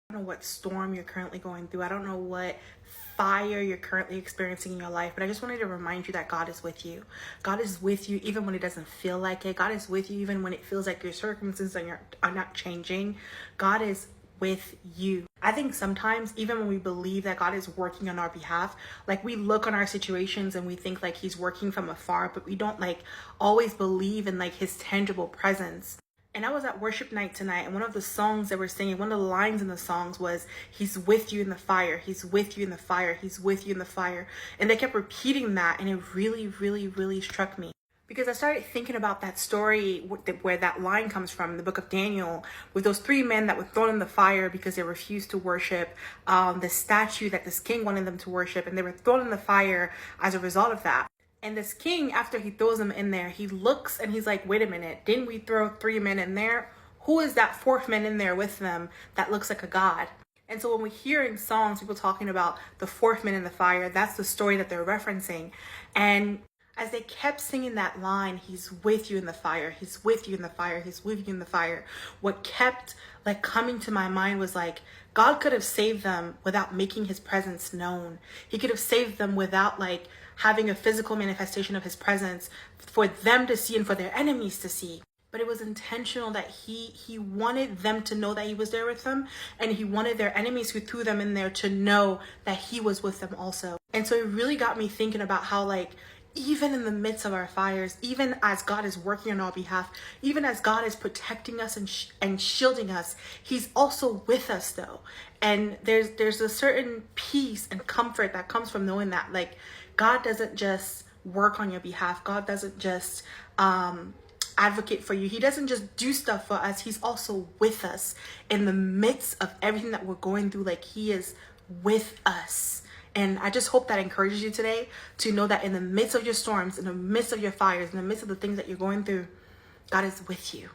I don't know what storm you're currently going through. I don't know what fire you're currently experiencing in your life, but I just wanted to remind you that God is with you. God is with you even when it doesn't feel like it. God is with you even when it feels like your circumstances are not changing. God is with you. I think sometimes even when we believe that God is working on our behalf, like we look on our situations and we think like he's working from afar, but we don't like always believe in like his tangible presence. And I was at worship night tonight, and one of the songs that we're singing, one of the lines in the songs was, he's with you in the fire, he's with you in the fire, he's with you in the fire. And they kept repeating that, and it really, really, really struck me. Because I started thinking about that story where that line comes from, in the book of Daniel, with those three men that were thrown in the fire because they refused to worship the statue that this king wanted them to worship, and they were thrown in the fire as a result of that. And this king, after he throws them in there, he looks and he's like, wait a minute, didn't we throw three men in there? Who is that fourth man in there with them that looks like a god? And so when we hear in songs people talking about the fourth man in the fire, that's the story that they're referencing. And as they kept singing that line, he's with you in the fire, he's with you in the fire, he's with you in the fire, what kept like coming to my mind was like, God could have saved them without making his presence known. He could have saved them without like having a physical manifestation of his presence for them to see and for their enemies to see. But it was intentional that he wanted them to know that he was there with them, and he wanted their enemies who threw them in there to know that he was with them also. And so it really got me thinking about how like even in the midst of our fires, even as God is working on our behalf, even as God is protecting us and shielding us, he's also with us though. And there's a certain peace and comfort that comes from knowing that like God doesn't just work on your behalf. God doesn't just advocate for you. He doesn't just do stuff for us. He's also with us in the midst of everything that we're going through. Like he is with us. And I just hope that encourages you today to know that in the midst of your storms, in the midst of your fires, in the midst of the things that you're going through, God is with you.